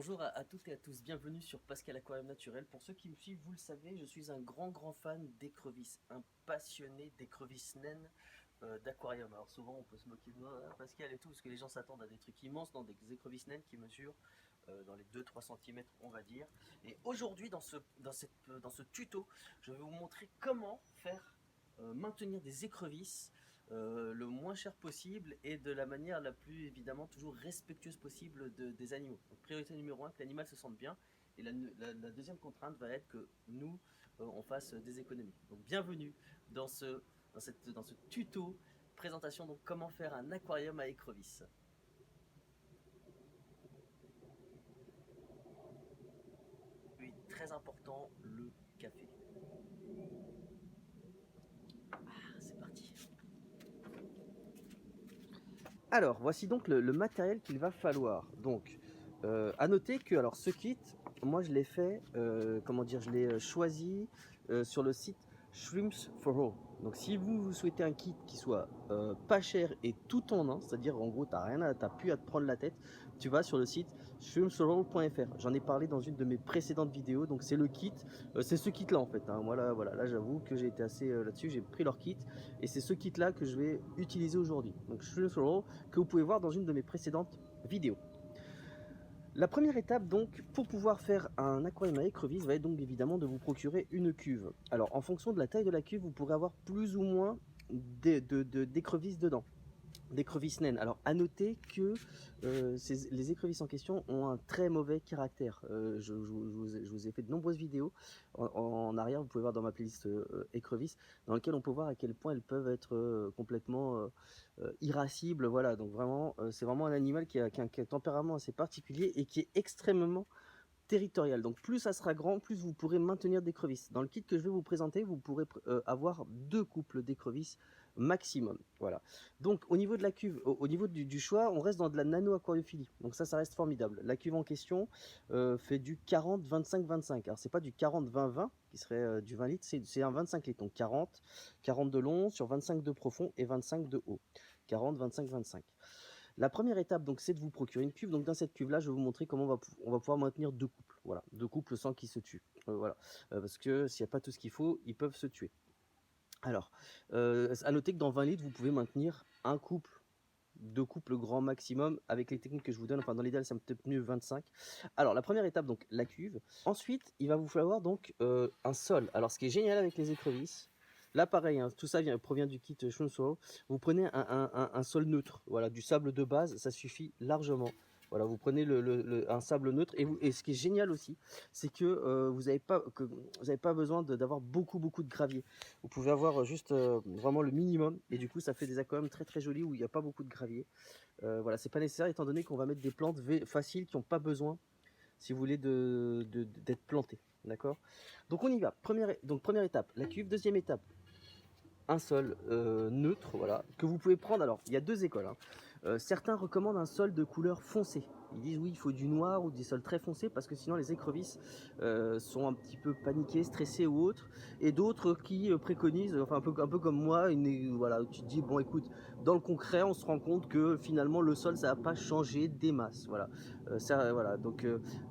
Bonjour à toutes et à tous, bienvenue sur Pascal Aquarium Naturel. Pour ceux qui me suivent, vous le savez, je suis un grand fan d'écrevisses, un passionné d'écrevisses naines d'aquarium. Alors souvent on peut se moquer de moi, ah, Pascal et tout, parce que les gens s'attendent à des trucs immenses, dans des écrevisses naines qui mesurent dans les 2-3 cm on va dire. Et aujourd'hui dans ce tuto, je vais vous montrer comment faire maintenir des écrevisses le moins cher possible et de la manière la plus évidemment toujours respectueuse possible des animaux. Donc priorité numéro un, que l'animal se sente bien. Et la deuxième contrainte va être que nous, on fasse des économies. Donc bienvenue dans dans ce tuto présentation, donc comment faire un aquarium à écrevisses. Oui, très important, le café. Ah, c'est parti. Alors, voici donc le matériel qu'il va falloir. Donc, à noter que alors ce kit, moi je l'ai fait, comment dire, je l'ai choisi sur le site Shrimps for All. Donc, si vous souhaitez un kit qui soit pas cher et tout en un, c'est-à-dire en gros t'as plus à te prendre la tête, tu vas sur le site shrimpsforall.fr. J'en ai parlé dans une de mes précédentes vidéos. Donc c'est le kit, c'est ce kit là en fait. Hein. Voilà, là j'avoue que j'ai été assez là-dessus. J'ai pris leur kit et c'est ce kit là que je vais utiliser aujourd'hui. Donc Shrimps for All, que vous pouvez voir dans une de mes précédentes vidéos. La première étape donc pour pouvoir faire un aquarium à écrevisses va être donc évidemment de vous procurer une cuve. Alors en fonction de la taille de la cuve, vous pourrez avoir plus ou moins d'écrevisses dedans, d'écrevisses naines. Alors à noter que les écrevisses en question ont un très mauvais caractère. Je vous ai fait de nombreuses vidéos en arrière, vous pouvez voir dans ma playlist écrevisses, dans lequel on peut voir à quel point elles peuvent être complètement irascibles. Voilà, donc vraiment, c'est vraiment un animal qui a un tempérament assez particulier et qui est extrêmement territorial. Donc plus ça sera grand, plus vous pourrez maintenir d'écrevisses. Dans le kit que je vais vous présenter, vous pourrez avoir 2 couples d'écrevisses maximum. Voilà. Donc au niveau de la cuve, au niveau du choix, on reste dans de la nano-aquariophilie. Donc ça reste formidable. La cuve en question fait du 40-25-25. Alors c'est pas du 40-20-20 qui serait du 20 litres, c'est un 25 litres. Donc 40 de long sur 25 de profond et 25 de haut. 40-25-25. La première étape, donc, c'est de vous procurer une cuve. Donc, dans cette cuve-là, je vais vous montrer comment on va pouvoir maintenir 2 couples. Voilà, 2 couples sans qu'ils se tuent. Voilà, parce que s'il n'y a pas tout ce qu'il faut, ils peuvent se tuer. Alors, à noter que dans 20 litres, vous pouvez maintenir un couple, 2 couples grand maximum avec les techniques que je vous donne. Enfin, dans l'idéal, c'est peut-être mieux 25. Alors, la première étape, donc, la cuve. Ensuite, il va vous falloir donc un sol. Alors, ce qui est génial avec les écrevisses, là, pareil, hein, tout ça provient du kit Shrimps. Vous prenez un sol neutre, voilà, du sable de base, ça suffit largement. Voilà, vous prenez un sable neutre et ce qui est génial aussi, c'est que vous n'avez pas besoin d'avoir beaucoup de gravier. Vous pouvez avoir juste vraiment le minimum et du coup ça fait des aquariums très jolis où il n'y a pas beaucoup de gravier. Voilà, c'est pas nécessaire étant donné qu'on va mettre des plantes faciles qui n'ont pas besoin, si vous voulez, d'être plantées. D'accord. Donc on y va. Première étape, la cuve. Deuxième étape, un sol neutre, voilà, que vous pouvez prendre. Alors, il y a 2 écoles. Hein. Certains recommandent un sol de couleur foncée. Ils disent oui, il faut du noir ou des sols très foncés parce que sinon les écrevisses sont un petit peu paniquées, stressées ou autres. Et d'autres qui préconisent, enfin un peu comme moi, voilà, tu te dis bon écoute, dans le concret, on se rend compte que finalement le sol ça va pas changer des masses. Voilà, voilà. Donc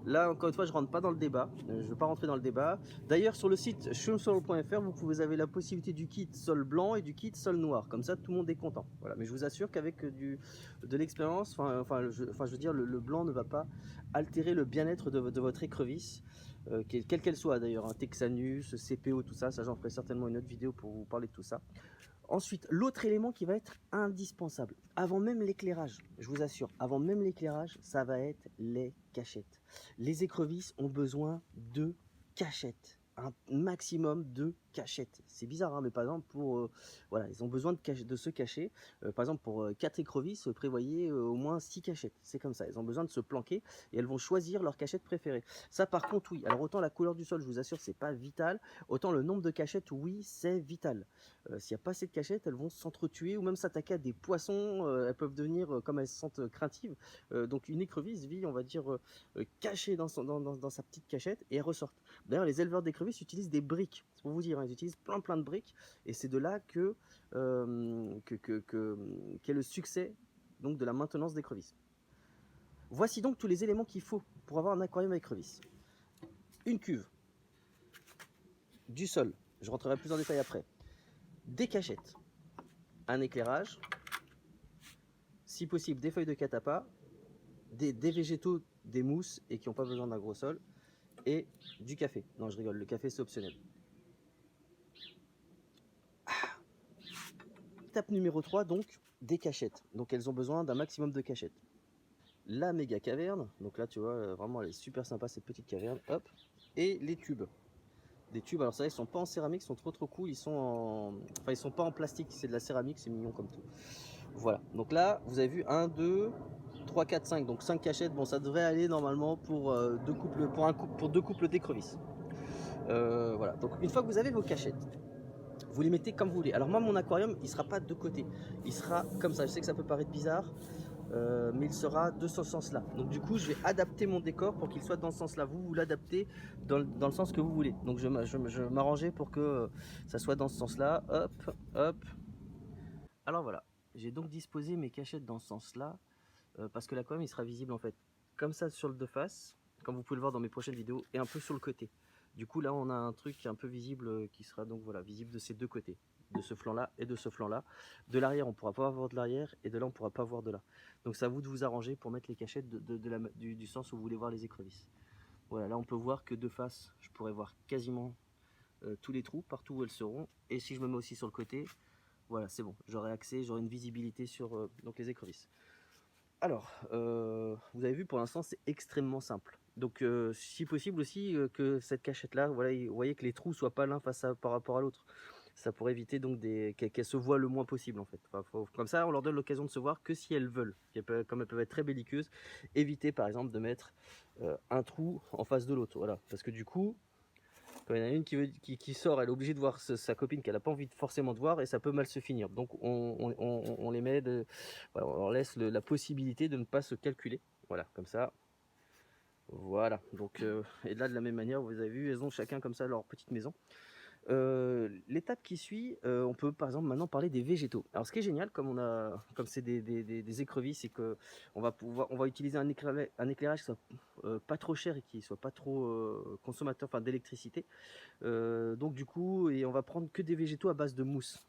là encore une fois, je rentre pas dans le débat. Je veux pas rentrer dans le débat. D'ailleurs, sur le site shrimpsforall.fr, vous avez la possibilité du kit sol blanc et du kit sol noir. Comme ça, tout le monde est content. Voilà. Mais je vous assure qu'avec de l'expérience, je veux dire, le blanc ne va pas altérer le bien-être de votre écrevisse, quelle qu'elle soit d'ailleurs, hein, Texanus, CPO, tout ça. Ça, j'en ferai certainement une autre vidéo pour vous parler de tout ça. Ensuite, l'autre élément qui va être indispensable, avant même l'éclairage, je vous assure, avant même l'éclairage, ça va être les cachettes. Les écrevisses ont besoin de cachettes, un maximum de cachettes. C'est bizarre, hein, mais par exemple, voilà, ils ont besoin de se cacher. Par exemple, pour 4 écrevisses, prévoyez au moins 6 cachettes. C'est comme ça, elles ont besoin de se planquer et elles vont choisir leur cachette préférée. Ça, par contre, oui. Alors, autant la couleur du sol, je vous assure, c'est pas vital. Autant le nombre de cachettes, oui, c'est vital. S'il n'y a pas assez de cachettes, elles vont s'entretuer ou même s'attaquer à des poissons. Elles peuvent devenir, comme elles se sentent craintives. Donc une écrevisse vit, on va dire, cachée dans sa petite cachette et elle ressort. D'ailleurs, les éleveurs d'écrevisses utilisent des briques. C'est pour vous dire, hein, ils utilisent plein de briques. Et c'est de là qu'est le succès donc, de la maintenance d'écrevisses. Voici donc tous les éléments qu'il faut pour avoir un aquarium à écrevisses. Une cuve, du sol, je rentrerai plus en détail après, des cachettes, un éclairage, si possible des feuilles de catapa, des végétaux, des mousses et qui n'ont pas besoin d'un gros sol, et du café. Non, je rigole, le café c'est optionnel. Étape numéro 3, donc des cachettes. Donc elles ont besoin d'un maximum de cachettes. La méga caverne, donc là tu vois, vraiment elle est super sympa cette petite caverne, hop, et les tubes. Des tubes, alors ça, ils sont pas en céramique, ils sont trop cool, ils sont en... Enfin, ils sont pas en plastique, c'est de la céramique, c'est mignon comme tout. Voilà, donc là, vous avez vu 1, 2, 3, 4, 5, donc 5 cachettes, bon ça devrait aller normalement pour, pour deux couples d'écrevisses. Voilà, donc une fois que vous avez vos cachettes, vous les mettez comme vous voulez. Alors moi, mon aquarium, il sera pas de côté, il sera comme ça, je sais que ça peut paraître bizarre, mais il sera de ce sens-là. Donc du coup, je vais adapter mon décor pour qu'il soit dans ce sens-là. Vous l'adaptez dans le sens que vous voulez. Donc je m'arrangeais pour que ça soit dans ce sens-là. Hop, hop. Alors voilà, j'ai donc disposé mes cachettes dans ce sens-là, parce que l'aquarium, il sera visible en fait comme ça sur le de face, comme vous pouvez le voir dans mes prochaines vidéos, et un peu sur le côté. Du coup, là, on a un truc un peu visible qui sera donc voilà visible de ces deux côtés, de ce flanc-là et de ce flanc-là. De l'arrière, on pourra pas voir de l'arrière, et de là, on pourra pas voir de là. Donc, c'est à vous de vous arranger pour mettre les cachettes du sens où vous voulez voir les écrevisses. Voilà, là, on peut voir que de face, je pourrais voir quasiment tous les trous, partout où elles seront. Et si je me mets aussi sur le côté, voilà, c'est bon. J'aurai accès, j'aurai une visibilité sur donc les écrevisses. Alors, vous avez vu, pour l'instant, c'est extrêmement simple. Donc, si possible aussi, que cette cachette-là, voilà, vous voyez que les trous soient pas l'un par rapport à l'autre. Ça pourrait éviter donc qu'elles se voient le moins possible, en fait. Enfin, comme ça, on leur donne l'occasion de se voir que si elles veulent. Comme elles peuvent être très belliqueuses, éviter, par exemple, de mettre un trou en face de l'autre. Voilà. Parce que du coup, quand il y en a une qui sort, elle est obligée de voir sa copine qu'elle n'a pas envie forcément de voir, et ça peut mal se finir. Donc on les met, voilà, on leur laisse la possibilité de ne pas se calculer. Voilà, comme ça. Voilà. Donc, et là, de la même manière, vous avez vu, elles ont chacun comme ça leur petite maison. L'étape qui suit, on peut par exemple maintenant parler des végétaux. Alors ce qui est génial, comme c'est des écrevisses, c'est que on va utiliser un éclairage qui soit pas trop cher et qui soit pas trop consommateur, enfin d'électricité. Donc du coup, et on va prendre que des végétaux à base de mousse.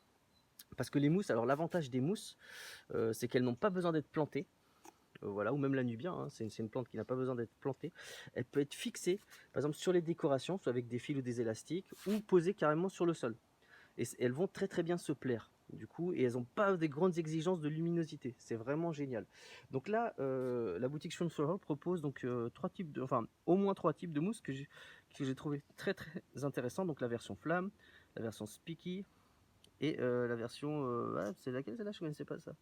Parce que les mousses, alors l'avantage des mousses, c'est qu'elles n'ont pas besoin d'être plantées. Voilà, ou même la nubia, hein, c'est une plante qui n'a pas besoin d'être plantée. Elle peut être fixée, par exemple sur les décorations, soit avec des fils ou des élastiques, ou posée carrément sur le sol. Et elles vont très bien se plaire, du coup, et elles n'ont pas des grandes exigences de luminosité. C'est vraiment génial. Donc là, la boutique Shroom Floral propose donc au moins trois types de mousse que j'ai trouvé très intéressant. Donc la version flamme, la version spiky et la version, c'est laquelle celle-là? Je ne connaissais pas ça.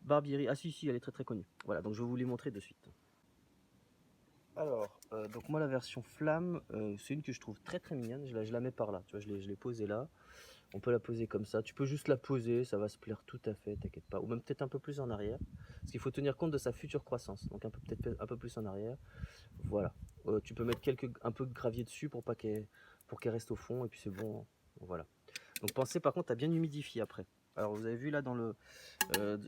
Barbieri. Ah si, elle est très connue. Voilà, donc je vais vous les montrer de suite. Alors, donc moi la version flamme, c'est une que je trouve très mignonne. Je la mets par là, tu vois, je l'ai posée là. On peut la poser comme ça. Tu peux juste la poser, ça va se plaire tout à fait, t'inquiète pas. Ou même peut-être un peu plus en arrière. Parce qu'il faut tenir compte de sa future croissance. Donc peut-être un peu plus en arrière. Voilà. Tu peux mettre un peu de gravier dessus pour qu'elle reste au fond. Et puis c'est bon. Voilà. Donc pensez par contre à bien humidifier après. Alors vous avez vu là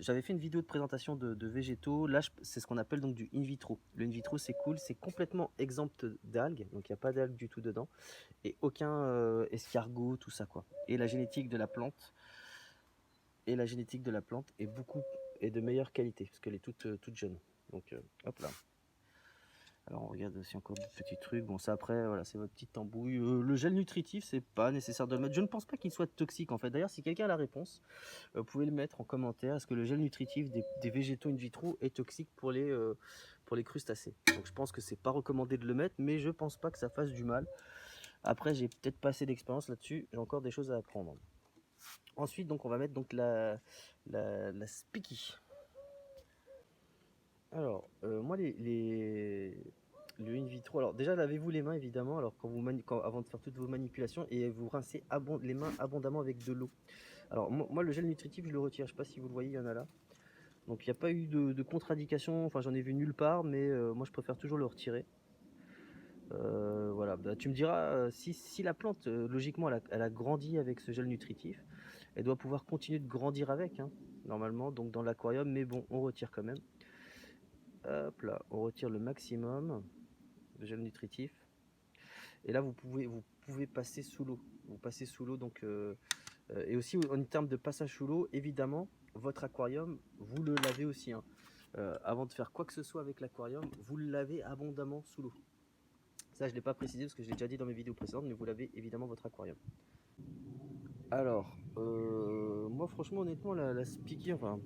j'avais fait une vidéo de présentation de végétaux. Là c'est ce qu'on appelle donc du in vitro. Le in vitro c'est cool, c'est complètement exempt d'algues, donc il n'y a pas d'algues du tout dedans et aucun escargot, tout ça quoi. Et la génétique de la plante est de meilleure qualité parce qu'elle est toute jeune. Donc hop là. Alors on regarde aussi encore des petits trucs. Bon ça après voilà, c'est votre petite tambouille. Le gel nutritif, c'est pas nécessaire de le mettre. Je ne pense pas qu'il soit toxique en fait. D'ailleurs si quelqu'un a la réponse, vous pouvez le mettre en commentaire. Est-ce que le gel nutritif des végétaux in vitro est toxique pour les crustacés? Donc je pense que c'est pas recommandé de le mettre, mais je pense pas que ça fasse du mal. Après j'ai peut-être pas assez d'expérience là-dessus, j'ai encore des choses à apprendre. Ensuite donc on va mettre donc la spiky. Alors, moi, le in vitro, alors déjà, lavez-vous les mains évidemment, alors avant de faire toutes vos manipulations, et vous rincez les mains abondamment avec de l'eau. Alors, moi, le gel nutritif, je le retire, je sais pas si vous le voyez, il y en a là. Donc, il n'y a pas eu de contre-indication, enfin, j'en ai vu nulle part, mais moi, je préfère toujours le retirer. Voilà, bah, tu me diras, si la plante, logiquement, elle a grandi avec ce gel nutritif, elle doit pouvoir continuer de grandir avec, hein, normalement, donc dans l'aquarium, mais bon, on retire quand même. Hop là, on retire le maximum. de gel nutritif. Et là, vous pouvez passer sous l'eau. Vous passez sous l'eau, donc et aussi en termes de passage sous l'eau, évidemment, votre aquarium, vous le lavez aussi, hein. Avant de faire quoi que ce soit avec l'aquarium, vous le lavez abondamment sous l'eau. Ça, je ne l'ai pas précisé parce que je l'ai déjà dit dans mes vidéos précédentes, mais vous lavez évidemment votre aquarium. Alors, moi franchement, honnêtement, la Spiky, enfin,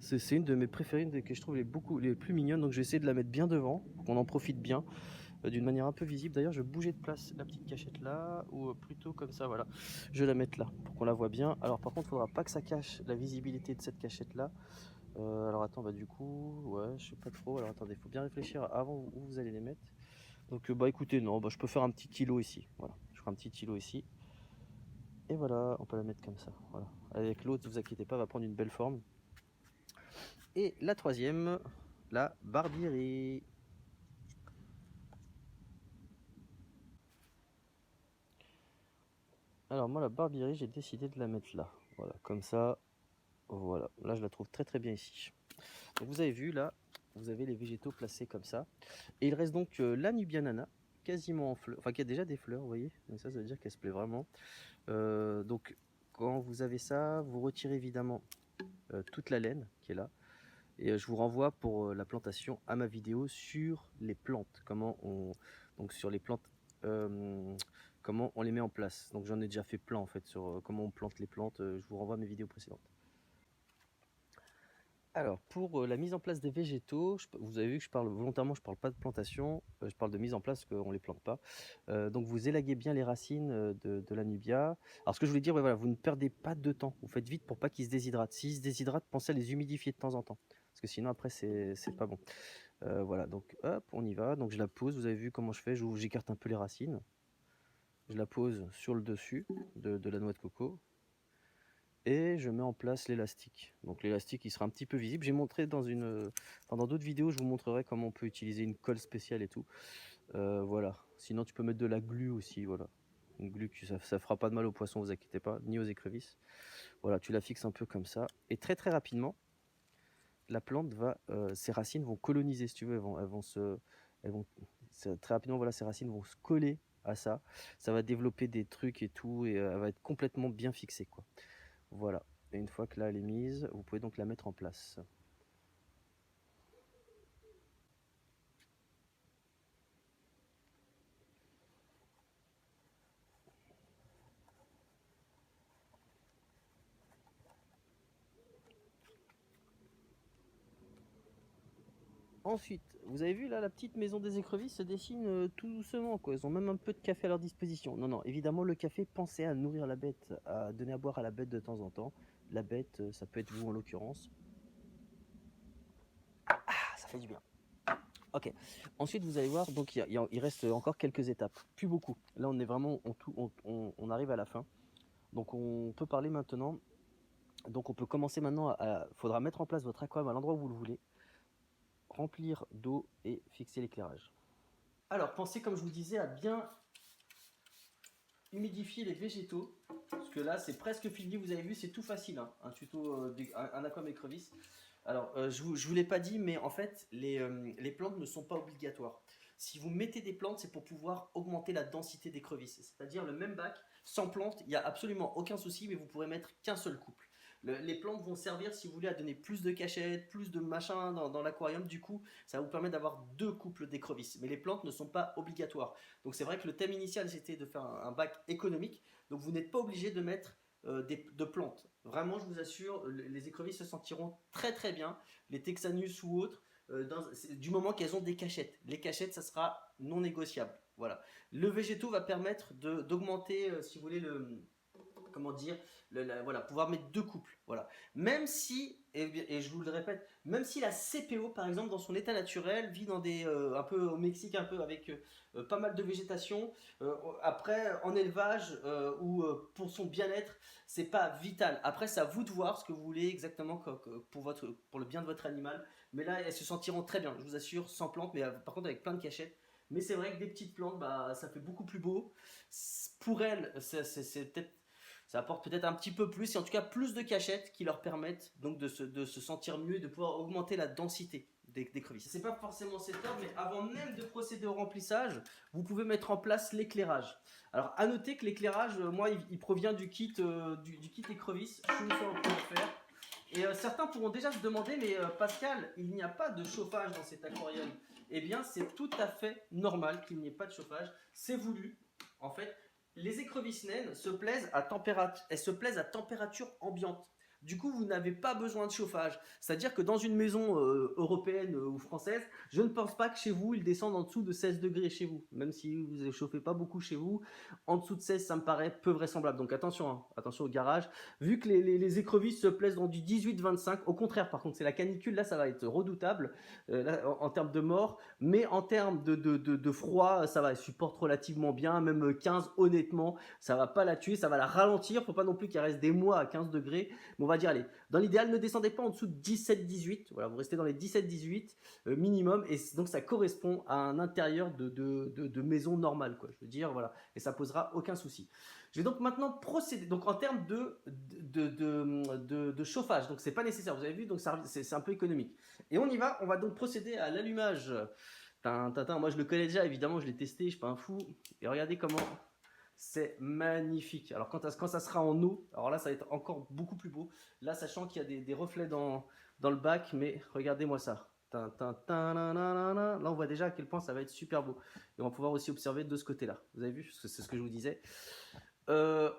c'est une de mes préférées, une que je trouve les plus mignonnes, donc je vais essayer de la mettre bien devant, pour qu'on en profite bien, d'une manière un peu visible. D'ailleurs, je vais bouger de place la petite cachette là, ou plutôt comme ça, voilà. Je vais la mettre là, pour qu'on la voit bien. Alors par contre, il ne faudra pas que ça cache la visibilité de cette cachette là. Alors attends, bah du coup, ouais, je sais pas trop. Alors attendez, il faut bien réfléchir avant où vous allez les mettre. Donc bah écoutez, non, bah, je peux faire un petit îlot ici, voilà. Je ferai un petit îlot ici. Et voilà, on peut la mettre comme ça, voilà. Avec l'autre, ne vous inquiétez pas, elle va prendre une belle forme. Et la troisième, la Barbieri. Alors moi, la Barbieri, j'ai décidé de la mettre là, voilà, comme ça. Voilà, là je la trouve très très bien ici. Donc vous avez vu là, vous avez les végétaux placés comme ça. Et il reste donc la Nubianana, quasiment en fleurs, enfin qui a déjà des fleurs, vous voyez. Donc ça veut dire qu'elle se plaît vraiment. Donc quand vous avez ça, vous retirez évidemment toute la laine qui est là. Et je vous renvoie pour la plantation à ma vidéo sur les plantes, donc sur les plantes, comment on les met en place. Donc j'en ai déjà fait plein en fait sur comment on plante les plantes. Je vous renvoie à mes vidéos précédentes. Alors, pour la mise en place des végétaux, vous avez vu que je parle volontairement, je parle pas de plantation, je parle de mise en place, parce qu'on ne les plante pas. Donc, vous élaguez bien les racines de la nubia. Alors, ce que je voulais dire, ouais, voilà, vous ne perdez pas de temps. Vous faites vite pour pas qu'ils se déshydratent. S'ils se déshydratent, pensez à les humidifier de temps en temps, parce que sinon, après, c'est pas bon. Voilà, donc hop, on y va. Donc, je la pose. Vous avez vu comment je fais, j'écarte un peu les racines. Je la pose sur le dessus de la noix de coco. Et je mets en place l'élastique. Donc l'élastique il sera un petit peu visible. J'ai montré dans d'autres vidéos, je vous montrerai comment on peut utiliser une colle spéciale et tout. Voilà. Sinon tu peux mettre de la glu aussi, voilà. Une glu ça fera pas de mal aux poissons, vous inquiétez pas, ni aux écrevisses. Voilà, tu la fixes un peu comme ça. Et très très rapidement, la plante ses racines vont coloniser, si tu veux, très rapidement, voilà, ses racines vont se coller à ça. Ça va développer des trucs et tout, et elle va être complètement bien fixée, quoi. Voilà, et une fois que là elle est mise, vous pouvez donc la mettre en place. Ensuite, vous avez vu là, la petite maison des écrevisses se dessine tout doucement, quoi. Ils ont même un peu de café à leur disposition. Non, non, évidemment, le café, pensez à nourrir la bête, à donner à boire à la bête de temps en temps. La bête, ça peut être vous en l'occurrence. Ah, ça fait du bien. Ok. Ensuite, vous allez voir, donc il reste encore quelques étapes, plus beaucoup. Là, on est vraiment, on arrive à la fin. Donc, on peut parler maintenant. Donc, on peut commencer maintenant. Faudra mettre en place votre aquarium à l'endroit où vous le voulez, remplir d'eau et fixer l'éclairage. Alors, pensez, comme je vous disais, à bien humidifier les végétaux, parce que là, c'est presque fini. Vous avez vu, c'est tout facile, hein, un tuto, un aquarium écrevisse. Alors, je vous l'ai pas dit, mais en fait, les plantes ne sont pas obligatoires. Si vous mettez des plantes, c'est pour pouvoir augmenter la densité d'écrevisses. C'est-à-dire le même bac, sans plantes, il n'y a absolument aucun souci, mais vous pourrez mettre qu'un seul couple. Les plantes vont servir, si vous voulez, à donner plus de cachettes, plus de machin dans l'aquarium. Du coup, ça vous permet d'avoir deux couples d'écrevisses. Mais les plantes ne sont pas obligatoires. Donc c'est vrai que le thème initial, c'était de faire un bac économique. Donc vous n'êtes pas obligé de mettre de plantes. Vraiment, je vous assure, les écrevisses se sentiront très très bien, les Texanus ou autres, du moment qu'elles ont des cachettes. Les cachettes, ça sera non négociable. Voilà. Le végétaux va permettre d'augmenter, si vous voulez, comment dire, voilà, pouvoir mettre deux couples. Voilà. Même si, et je vous le répète, même si la CPO, par exemple, dans son état naturel, vit dans un peu au Mexique, un peu avec pas mal de végétation, après, en élevage ou pour son bien-être, c'est pas vital. Après, c'est à vous de voir ce que vous voulez exactement pour le bien de votre animal. Mais là, elles se sentiront très bien, je vous assure, sans plantes, mais par contre avec plein de cachettes. Mais c'est vrai que des petites plantes, bah, ça fait beaucoup plus beau. Pour elles, ça apporte peut-être un petit peu plus, et en tout cas plus de cachettes qui leur permettent donc de se sentir mieux et de pouvoir augmenter la densité d'écrevisses. C'est pas forcément cette heure, mais avant même de procéder au remplissage, vous pouvez mettre en place l'éclairage. Alors à noter que l'éclairage, moi, il provient du kit écrevisse, schumsol.fr. Et certains pourront déjà se demander, mais Pascal, il n'y a pas de chauffage dans cet aquarium. Eh bien, c'est tout à fait normal qu'il n'y ait pas de chauffage. C'est voulu. En fait, les écrevisses naines se plaisent à température ambiante. Du coup, vous n'avez pas besoin de chauffage. C'est-à-dire que dans une maison européenne ou française, je ne pense pas que chez vous, ils descendent en dessous de 16 degrés chez vous. Même si vous ne chauffez pas beaucoup chez vous, en dessous de 16, ça me paraît peu vraisemblable. Donc attention, hein, attention au garage. Vu que les écrevisses se plaisent dans du 18-25, au contraire, par contre, c'est la canicule, là, ça va être redoutable là, en termes de mort. Mais en termes de froid, ça va, elle supporte relativement bien. Même 15, honnêtement, ça va pas la tuer, ça va la ralentir. Faut pas non plus qu'elle reste des mois à 15 degrés. Mais on va dire, allez, dans l'idéal, ne descendez pas en dessous de 17-18. Voilà, vous restez dans les 17-18 minimum. Et donc, ça correspond à un intérieur de maison normale, quoi. Je veux dire, voilà. Et ça posera aucun souci. Je vais donc maintenant procéder. Donc, en termes de chauffage, donc c'est pas nécessaire. Vous avez vu, donc c'est un peu économique. Et on y va. On va donc procéder à l'allumage. Moi, je le connais déjà, évidemment, je l'ai testé. Je suis pas un fou. Et regardez comment. C'est magnifique. Alors quand ça sera en eau, alors là ça va être encore beaucoup plus beau. Là sachant qu'il y a des reflets dans le bac, mais regardez-moi ça. Là on voit déjà à quel point ça va être super beau. Et on va pouvoir aussi observer de ce côté-là. Vous avez vu, c'est ce que je vous disais.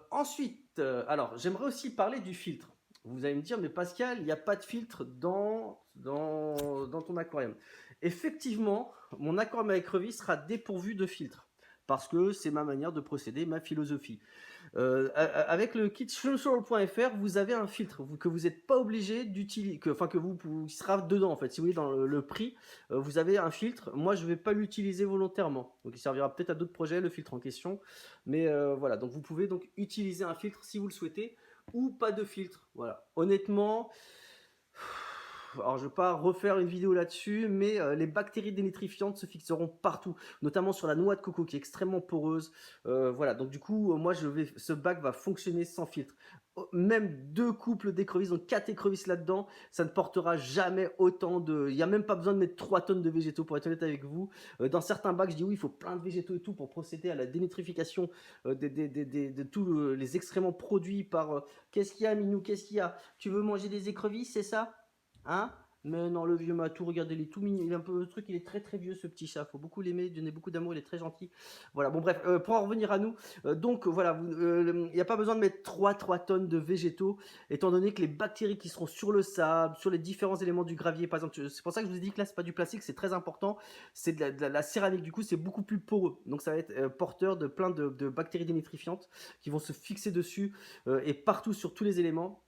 Ensuite, alors j'aimerais aussi parler du filtre. Vous allez me dire, mais Pascal, il n'y a pas de filtre dans ton aquarium. Effectivement, mon aquarium à écrevisse sera dépourvu de filtre. Parce que c'est ma manière de procéder, ma philosophie. Avec le kit schwimmsoil.fr, vous avez un filtre que vous n'êtes pas obligé d'utiliser, qui sera dedans en fait. Si vous voulez, dans le prix, vous avez un filtre. Moi, je ne vais pas l'utiliser volontairement. Donc, il servira peut-être à d'autres projets, le filtre en question. Mais voilà, donc vous pouvez donc utiliser un filtre si vous le souhaitez, ou pas de filtre. Voilà. Honnêtement, alors je ne vais pas refaire une vidéo là-dessus, mais les bactéries dénitrifiantes se fixeront partout, notamment sur la noix de coco qui est extrêmement poreuse. Voilà, donc du coup, moi ce bac va fonctionner sans filtre. Même 2 couples d'écrevisses, donc 4 écrevisses là-dedans, ça ne portera jamais autant de... Il n'y a même pas besoin de mettre 3 tonnes de végétaux, pour être honnête avec vous. Dans certains bacs, je dis oui, il faut plein de végétaux et tout pour procéder à la dénitrification de tous les excréments produits par... Qu'est-ce qu'il y a, Minou? Qu'est-ce qu'il y a? Tu veux manger des écrevisses, c'est ça? Hein? Mais non, le vieux Matou, regardez, il est tout mignon. Il est un peu le truc, il est très très vieux ce petit chat. Faut beaucoup l'aimer, donner beaucoup d'amour, il est très gentil. Voilà, bon, bref, pour en revenir à nous, donc voilà, il n'y a pas besoin de mettre 3 tonnes de végétaux, étant donné que les bactéries qui seront sur le sable, sur les différents éléments du gravier, par exemple, c'est pour ça que je vous ai dit que là, c'est pas du plastique, c'est très important, c'est de la céramique, du coup, c'est beaucoup plus poreux. Donc ça va être porteur de plein de bactéries dénitrifiantes qui vont se fixer dessus et partout sur tous les éléments.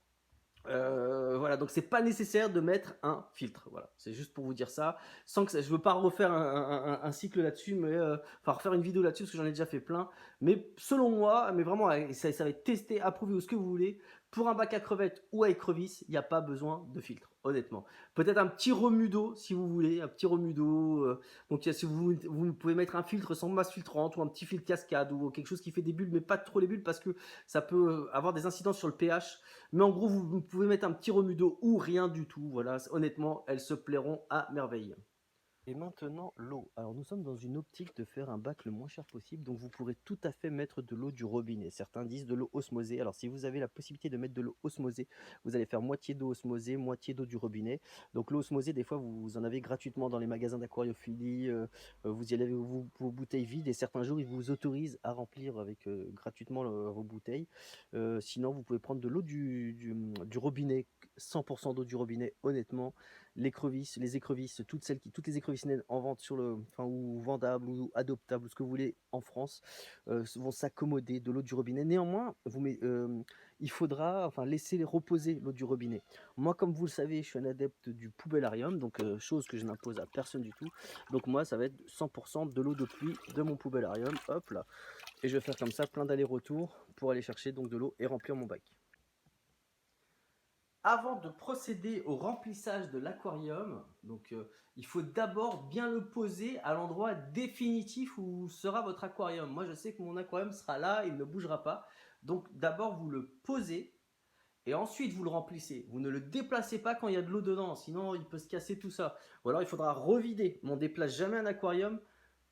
Voilà, donc c'est pas nécessaire de mettre un filtre. Voilà, c'est juste pour vous dire ça. Sans que je veux pas refaire un cycle là-dessus, mais enfin refaire une vidéo là-dessus parce que j'en ai déjà fait plein. Mais selon moi, mais vraiment, ça va être testé, approuvé ou ce que vous voulez. Pour un bac à crevettes ou à écrevisse, il n'y a pas besoin de filtre, honnêtement. Peut-être un petit remue d'eau si vous voulez, un petit remue d'eau. Donc si vous pouvez mettre un filtre sans masse filtrante ou un petit filtre cascade ou quelque chose qui fait des bulles, mais pas trop les bulles parce que ça peut avoir des incidences sur le pH. Mais en gros, vous pouvez mettre un petit remue d'eau ou rien du tout. Voilà, honnêtement, elles se plairont à merveille. Et maintenant, l'eau. Alors nous sommes dans une optique de faire un bac le moins cher possible, donc vous pourrez tout à fait mettre de l'eau du robinet. Certains disent de l'eau osmosée. Alors si vous avez la possibilité de mettre de l'eau osmosée, vous allez faire moitié d'eau osmosée, moitié d'eau du robinet. Donc l'eau osmosée, des fois, vous en avez gratuitement dans les magasins d'aquariophilie. Vous y allez avec vos bouteilles vides et certains jours, ils vous autorisent à remplir avec gratuitement vos bouteilles. Sinon, vous pouvez prendre de l'eau du robinet, 100% d'eau du robinet, honnêtement. Les écrevisses, toutes les écrevisses naines en vente ou vendables ou adoptables, ce que vous voulez en France, vont s'accommoder de l'eau du robinet. Néanmoins, il faudra laisser reposer l'eau du robinet. Moi, comme vous le savez, je suis un adepte du poubellarium, donc chose que je n'impose à personne du tout. Donc moi, ça va être 100% de l'eau de pluie de mon poubellarium. Hop là. Et je vais faire comme ça plein d'allers-retours pour aller chercher donc de l'eau et remplir mon bac. Avant de procéder au remplissage de l'aquarium, donc il faut d'abord bien le poser à l'endroit définitif où sera votre aquarium. Moi, je sais que mon aquarium sera là, il ne bougera pas. Donc d'abord, vous le posez et ensuite vous le remplissez. Vous ne le déplacez pas quand il y a de l'eau dedans, sinon il peut se casser tout ça. Ou alors il faudra revider. Mais on ne déplace jamais un aquarium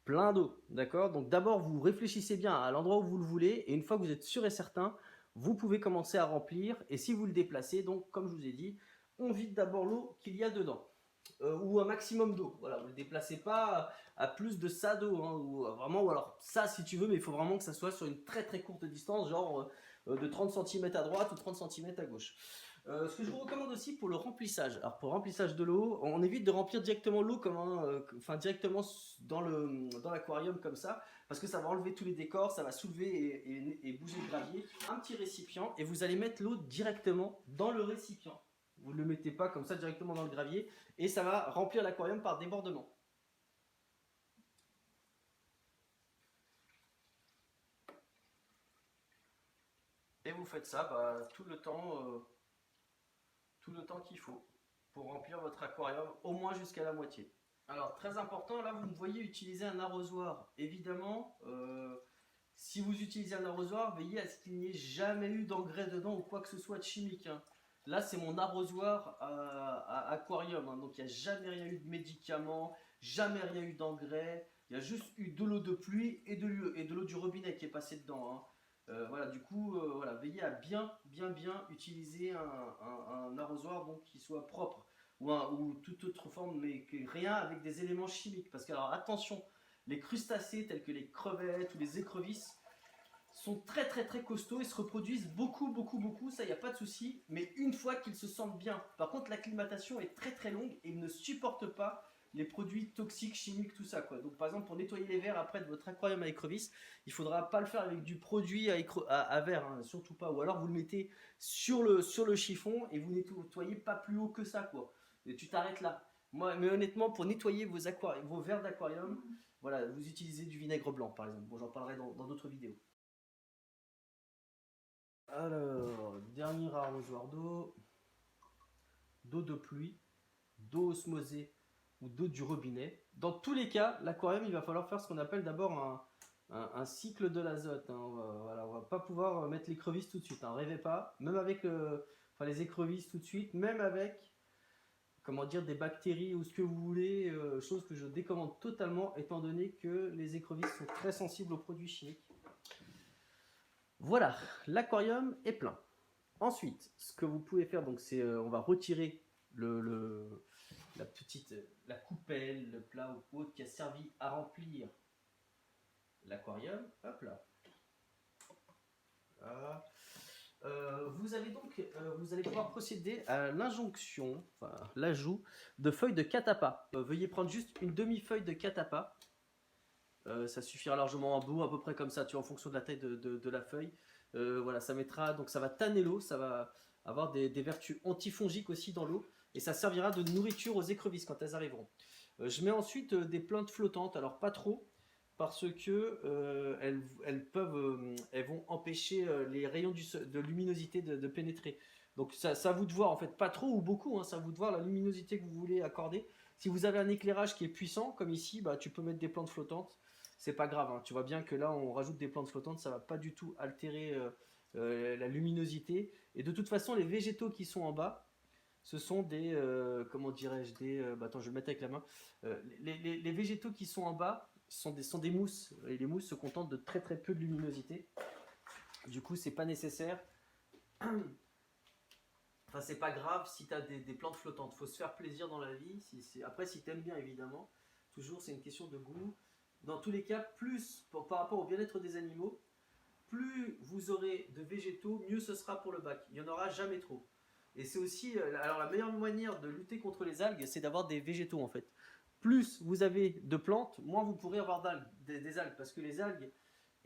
plein d'eau, d'accord? Donc d'abord vous réfléchissez bien à l'endroit où vous le voulez, et une fois que vous êtes sûr et certain, vous pouvez commencer à remplir. Et si vous le déplacez, donc comme je vous ai dit, on vide d'abord l'eau qu'il y a dedans. Ou un maximum d'eau. Voilà, vous ne le déplacez pas à plus de ça d'eau, hein, ou vraiment, ou alors ça si tu veux, mais il faut vraiment que ça soit sur une très très courte distance, genre de 30 cm à droite ou 30 cm à gauche. Ce que je vous recommande aussi pour le remplissage. Alors pour le remplissage de l'eau, on évite de remplir directement l'eau comme enfin directement dans l'aquarium comme ça, parce que ça va enlever tous les décors, ça va soulever et bouger le gravier. Un petit récipient et vous allez mettre l'eau directement dans le récipient. Vous ne le mettez pas comme ça directement dans le gravier et ça va remplir l'aquarium par débordement. Et vous faites ça tout le temps qu'il faut pour remplir votre aquarium au moins jusqu'à la moitié. Alors très important, là vous me voyez utiliser un arrosoir. Évidemment, si vous utilisez un arrosoir, veillez à ce qu'il n'y ait jamais eu d'engrais dedans ou quoi que ce soit de chimique, hein. Là c'est mon arrosoir à aquarium, hein. Donc il n'y a jamais rien eu de médicaments, jamais rien eu d'engrais. Il y a juste eu de l'eau de pluie et de l'eau du robinet qui est passée dedans, hein. Voilà, du coup, voilà, veillez à bien utiliser un arrosoir donc, qui soit propre ou toute autre forme, mais que rien avec des éléments chimiques. Parce que, alors attention, les crustacés tels que les crevettes ou les écrevisses sont très costauds et se reproduisent beaucoup, ça il n'y a pas de souci, mais une fois qu'ils se sentent bien. Par contre, l'acclimatation est très longue et ils ne supportent pas les produits toxiques, chimiques, tout ça, quoi. Donc par exemple, pour nettoyer les verres après de votre aquarium à écrevisses, il ne faudra pas le faire avec du produit à verre, hein, surtout pas. Ou alors vous le mettez sur le chiffon et vous nettoyez pas plus haut que ça, quoi. Et tu t'arrêtes là. Moi, mais honnêtement, pour nettoyer vos verres d'aquarium, voilà, vous utilisez du vinaigre blanc, par exemple. Bon, j'en parlerai dans d'autres vidéos. Alors, dernier arrosoir d'eau de pluie, d'eau osmosée ou d'eau du robinet. Dans tous les cas, l'aquarium, il va falloir faire ce qu'on appelle d'abord un cycle de l'azote, hein. Voilà, on va pas pouvoir mettre l'écrevisse tout de suite, hein. Rêvez pas, même avec les écrevisses tout de suite, même avec comment dire, des bactéries ou ce que vous voulez, chose que je décommande totalement étant donné que les écrevisses sont très sensibles aux produits chimiques. Voilà, l'aquarium est plein. Ensuite, ce que vous pouvez faire, donc, c'est on va retirer la coupelle, le plat ou autre qui a servi à remplir l'aquarium. Hop là. Voilà. Vous allez pouvoir procéder à l'injonction, enfin l'ajout de feuilles de catapa. Veuillez prendre juste une demi-feuille de catapa. Ça suffira largement en bout, à peu près comme ça, tu vois, en fonction de la taille de la feuille. Voilà, ça mettra, donc ça va tanner l'eau, ça va avoir des vertus antifongiques aussi dans l'eau, et ça servira de nourriture aux écrevisses quand elles arriveront. Je mets ensuite des plantes flottantes, alors pas trop, parce que elles vont empêcher les rayons de luminosité de pénétrer. Donc ça à vous de voir, en fait, pas trop ou beaucoup, hein, ça à vous de voir la luminosité que vous voulez accorder. Si vous avez un éclairage qui est puissant, comme ici, tu peux mettre des plantes flottantes. C'est pas grave, hein. Tu vois bien que là, on rajoute des plantes flottantes, ça va pas du tout altérer la luminosité. Et de toute façon, les végétaux qui sont en bas, ce sont des, comment dirais-je, attends, je vais le mettre avec la main. Les végétaux qui sont en bas sont des mousses. Et les mousses se contentent de très peu de luminosité. Du coup, c'est pas nécessaire. Enfin, c'est pas grave si tu as des plantes flottantes. Faut se faire plaisir dans la vie. Après, si tu aimes bien, évidemment. Toujours, c'est une question de goût. Dans tous les cas, par rapport au bien-être des animaux, plus vous aurez de végétaux, mieux ce sera pour le bac. Il n'y en aura jamais trop. Et c'est aussi, alors la meilleure manière de lutter contre les algues, c'est d'avoir des végétaux en fait. Plus vous avez de plantes, moins vous pourrez avoir des algues, parce que les algues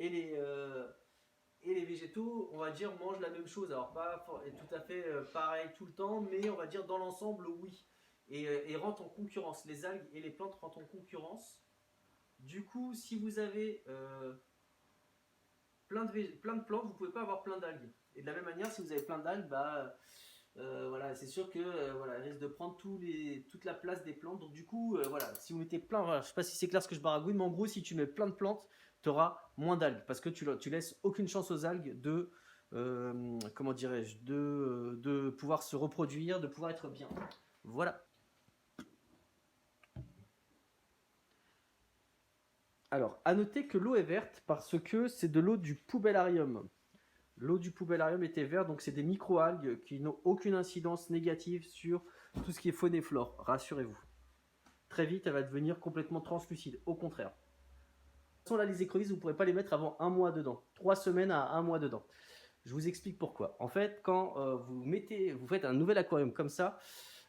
et les végétaux, on va dire, mangent la même chose. Alors pas tout à fait pareil tout le temps, mais on va dire dans l'ensemble, oui. Et rentrent en concurrence. Les algues et les plantes rentrent en concurrence. Du coup, si vous avez plein de plantes, vous ne pouvez pas avoir plein d'algues. Et de la même manière, si vous avez plein d'algues, voilà, c'est sûr que voilà, elles risquent de prendre toute la place des plantes. Donc du coup, voilà, si vous mettez plein, voilà, je ne sais pas si c'est clair ce que je baragouine, mais en gros, si tu mets plein de plantes, tu auras moins d'algues parce que tu laisses aucune chance aux algues comment dirais-je, de pouvoir se reproduire, de pouvoir être bien. Voilà. Alors, à noter que l'eau est verte parce que c'est de l'eau du poubellarium. L'eau du poubellarium était verte, donc c'est des microalgues qui n'ont aucune incidence négative sur tout ce qui est faune et flore, rassurez-vous. Très vite, elle va devenir complètement translucide, au contraire. De toute façon, là, les écrevisses, vous ne pourrez pas les mettre avant 1 mois dedans. 3 semaines à 1 mois dedans. Je vous explique pourquoi. En fait, quand vous faites un nouvel aquarium comme ça,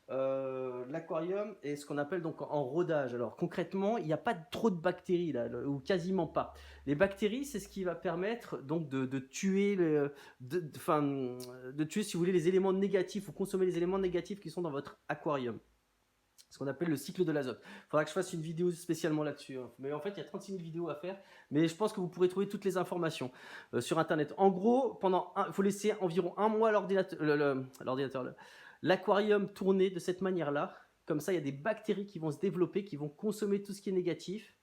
l'aquarium est ce qu'on appelle donc en rodage. Alors concrètement, il n'y a pas trop de bactéries là, ou quasiment pas. Les bactéries, c'est ce qui va permettre donc de tuer, de tuer, si vous voulez, les éléments négatifs ou consommer les éléments négatifs qui sont dans votre aquarium. Ce qu'on appelle le cycle de l'azote. Il faudra que je fasse une vidéo spécialement là-dessus. Hein. Mais en fait, il y a 36 000 vidéos à faire. Mais je pense que vous pourrez trouver toutes les informations sur Internet. En gros, il faut laisser environ 1 mois l'aquarium tourner de cette manière-là. Comme ça, il y a des bactéries qui vont se développer, qui vont consommer tout ce qui est négatif.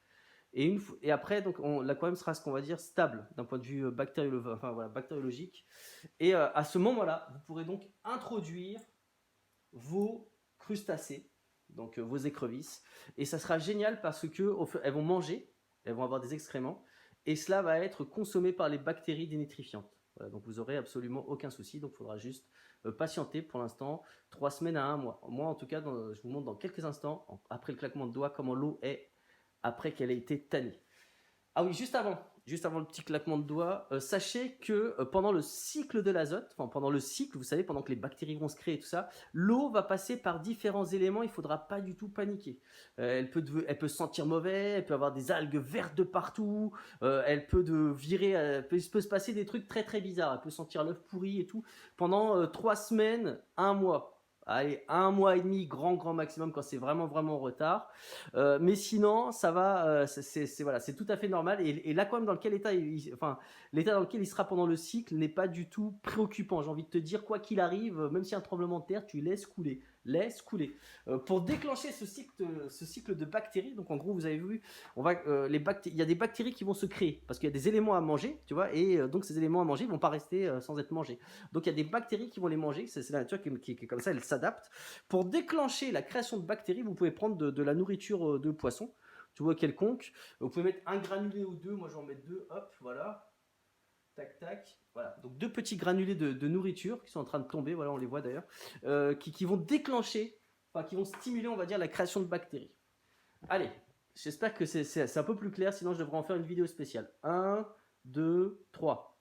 Et après, l'aquarium sera ce qu'on va dire stable d'un point de vue bactériologique. Et à ce moment-là, vous pourrez donc introduire vos crustacés, donc vos écrevisses, et ça sera génial parce que elles vont manger, elles vont avoir des excréments, et cela va être consommé par les bactéries dénitrifiantes. Voilà, donc vous aurez absolument aucun souci, donc il faudra juste patienter pour l'instant 3 semaines à 1 mois. Moi en tout cas, je vous montre dans quelques instants, après le claquement de doigts, comment l'eau est après qu'elle ait été tannée. Ah oui, juste avant le petit claquement de doigts, sachez que pendant le cycle de l'azote, enfin pendant le cycle, vous savez, pendant que les bactéries vont se créer et tout ça, l'eau va passer par différents éléments, il ne faudra pas du tout paniquer. Elle peut sentir mauvais, elle peut avoir des algues vertes de partout, elle peut il peut se passer des trucs très très bizarres, elle peut sentir l'œuf pourri et tout, pendant 3 semaines, 1 mois. Allez, 1 mois et demi, grand maximum quand c'est vraiment en retard. Mais sinon, ça va, c'est tout à fait normal. Et l'aquarium dans lequel l'état dans lequel il sera pendant le cycle n'est pas du tout préoccupant. J'ai envie de te dire, quoi qu'il arrive, même s'il y a un tremblement de terre, tu laisses couler. Pour déclencher ce cycle de bactéries, donc en gros, vous avez vu, il y a des bactéries qui vont se créer parce qu'il y a des éléments à manger, tu vois, et donc ces éléments à manger ne vont pas rester sans être mangés. Donc il y a des bactéries qui vont les manger, c'est la nature qui est comme ça, elle s'adapte. Pour déclencher la création de bactéries, vous pouvez prendre de la nourriture de poisson, tu vois, quelconque. Vous pouvez mettre un granulé ou 2, moi j'en mets 2, hop, voilà. Tac, tac. Voilà. Donc 2 petits granulés de nourriture qui sont en train de tomber, voilà, on les voit d'ailleurs, qui vont déclencher, qui vont stimuler, on va dire, la création de bactéries. Allez, j'espère que c'est un peu plus clair, sinon je devrais en faire une vidéo spéciale. 1, 2, 3.